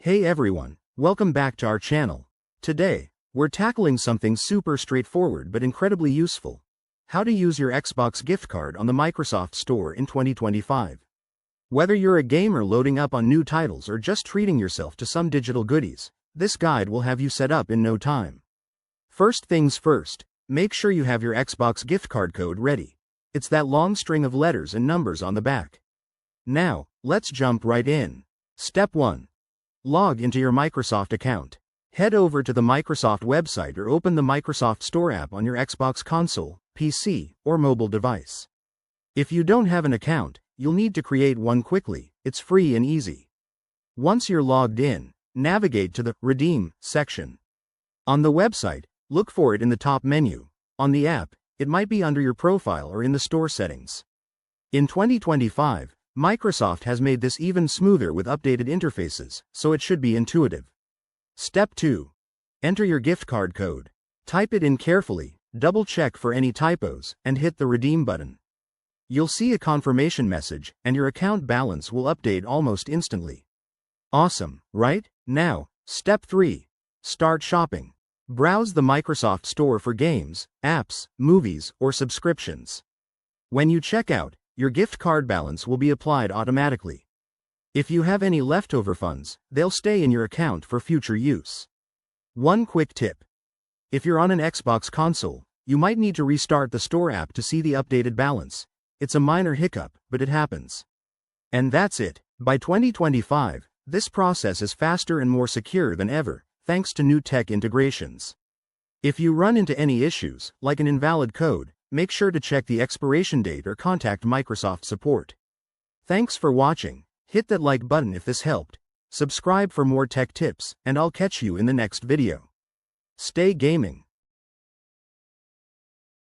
Hey everyone, welcome back to our channel. Today, we're tackling something super straightforward but incredibly useful. How to use your Xbox gift card on the Microsoft Store in 2025. Whether you're a gamer loading up on new titles or just treating yourself to some digital goodies, this guide will have you set up in no time. First things first, make sure you have your Xbox gift card code ready. It's that long string of letters and numbers on the back. Now, let's jump right in. Step 1. Log into your Microsoft account. Head over to the Microsoft website or open the Microsoft Store app on your Xbox console, PC, or mobile device. If you don't have an account, you'll need to create one quickly. It's free and easy. Once you're logged in, navigate to the Redeem section. On the website, look for it in the top menu. On the app, it might be under your profile or in the store settings. In 2025, Microsoft has made this even smoother with updated interfaces, so it should be intuitive. Step 2. Enter your gift card code. Type it in carefully, double-check for any typos, and hit the Redeem button. You'll see a confirmation message, and your account balance will update almost instantly. Awesome, right? Now, Step 3. Start shopping. Browse the Microsoft Store for games, apps, movies, or subscriptions. When you check out, your gift card balance will be applied automatically. If you have any leftover funds, they'll stay in your account for future use. One quick tip. If you're on an Xbox console, you might need to restart the store app to see the updated balance. It's a minor hiccup, but it happens. And that's it. By 2025, this process is faster and more secure than ever, thanks to new tech integrations. If you run into any issues, like an invalid code, make sure to check the expiration date or contact Microsoft support. Thanks for watching. Hit that like button if this helped. Subscribe for more tech tips, and I'll catch you in the next video. Stay gaming.